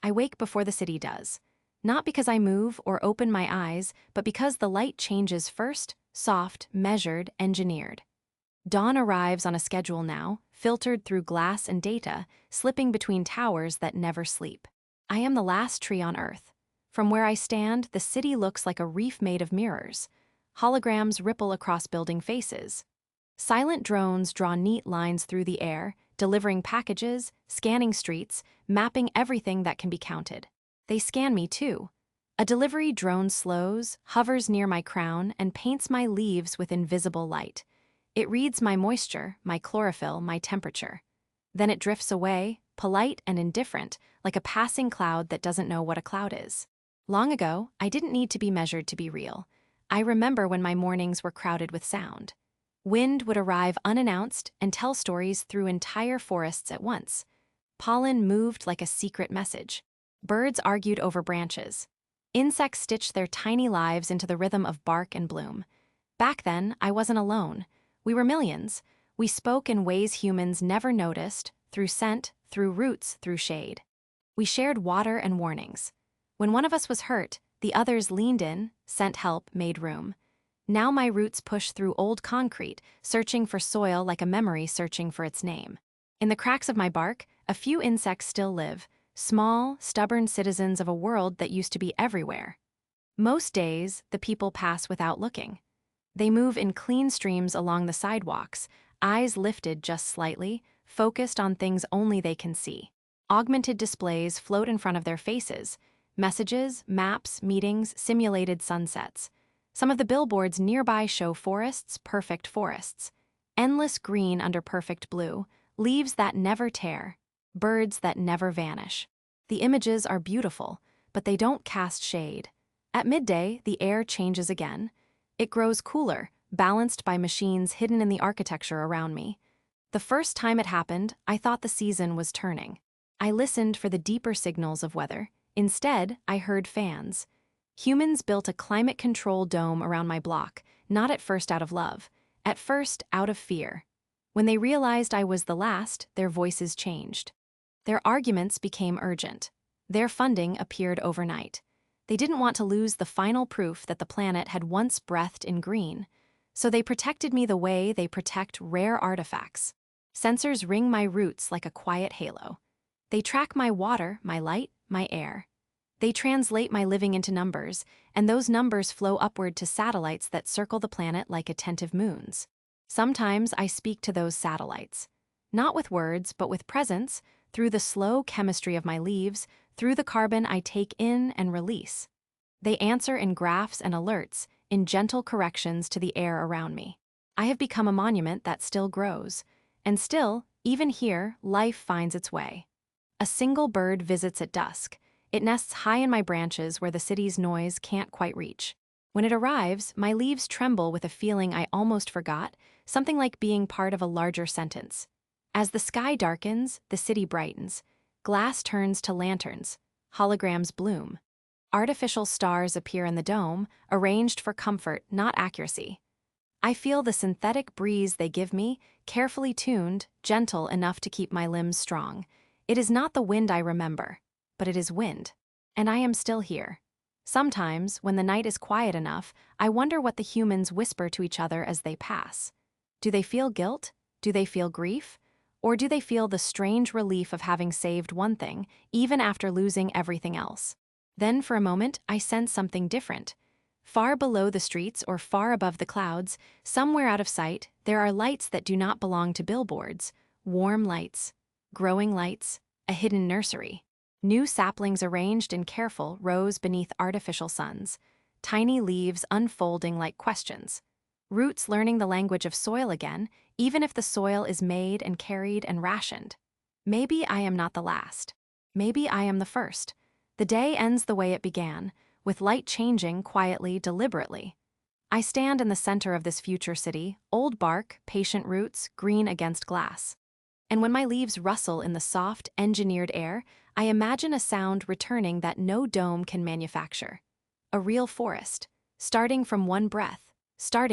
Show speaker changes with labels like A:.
A: I wake before the city does. Not because I move or open my eyes, but because the light changes first, soft, measured, engineered. Dawn arrives on a schedule now, filtered through glass and data, slipping between towers that never sleep. I am the last tree on Earth. From where I stand, the city looks like a reef made of mirrors. Holograms ripple across building faces. Silent drones draw neat lines through the air, delivering packages, scanning streets, mapping everything that can be counted. They scan me too. A delivery drone slows, hovers near my crown, and paints my leaves with invisible light. It reads my moisture, my chlorophyll, my temperature. Then it drifts away, polite and indifferent, like a passing cloud that doesn't know what a cloud is. Long ago, I didn't need to be measured to be real. I remember when my mornings were crowded with sound. Wind would arrive unannounced and tell stories through entire forests at once. Pollen moved like a secret message. Birds argued over branches. Insects stitched their tiny lives into the rhythm of bark and bloom. Back then, I wasn't alone. We were millions. We spoke in ways humans never noticed, through scent, through roots, through shade. We shared water and warnings. When one of us was hurt, the others leaned in, sent help, made room. Now my roots push through old concrete, searching for soil like a memory searching for its name. In the cracks of my bark, a few insects still live, small, stubborn citizens of a world that used to be everywhere. Most days, the people pass without looking. They move in clean streams along the sidewalks, eyes lifted just slightly, focused on things only they can see. Augmented displays float in front of their faces, messages, maps, meetings, simulated sunsets. Some of the billboards nearby show forests, perfect forests. Endless green under perfect blue, leaves that never tear, birds that never vanish. The images are beautiful, but they don't cast shade. At midday, the air changes again. It grows cooler, balanced by machines hidden in the architecture around me. The first time it happened, I thought the season was turning. I listened for the deeper signals of weather. Instead, I heard fans. Humans built a climate control dome around my block, not at first out of love, at first out of fear. When they realized I was the last, their voices changed. Their arguments became urgent. Their funding appeared overnight. They didn't want to lose the final proof that the planet had once breathed in green, so they protected me the way they protect rare artifacts. Sensors ring my roots like a quiet halo. They track my water, my light, my air. They translate my living into numbers, and those numbers flow upward to satellites that circle the planet like attentive moons. Sometimes I speak to those satellites. Not with words, but with presence, through the slow chemistry of my leaves, through the carbon I take in and release. They answer in graphs and alerts, in gentle corrections to the air around me. I have become a monument that still grows. And still, even here, life finds its way. A single bird visits at dusk. It nests high in my branches where the city's noise can't quite reach. When it arrives, my leaves tremble with a feeling I almost forgot, something like being part of a larger sentence. As the sky darkens, the city brightens. Glass turns to lanterns. Holograms bloom. Artificial stars appear in the dome, arranged for comfort, not accuracy. I feel the synthetic breeze they give me, carefully tuned, gentle enough to keep my limbs strong. It is not the wind I remember, but it is wind. And I am still here. Sometimes, when the night is quiet enough, I wonder what the humans whisper to each other as they pass. Do they feel guilt? Do they feel grief? Or do they feel the strange relief of having saved one thing, even after losing everything else? Then, for a moment, I sense something different. Far below the streets or far above the clouds, somewhere out of sight, there are lights that do not belong to billboards. Warm lights, growing lights, a hidden nursery. New saplings arranged in careful rows beneath artificial suns. Tiny leaves unfolding like questions. Roots learning the language of soil again, even if the soil is made and carried and rationed. Maybe I am not the last. Maybe I am the first. The day ends the way it began, with light changing quietly, deliberately. I stand in the center of this future city, old bark, patient roots, green against glass. And when my leaves rustle in the soft, engineered air, I imagine a sound returning that no dome can manufacture. A real forest, starting from one breath, starting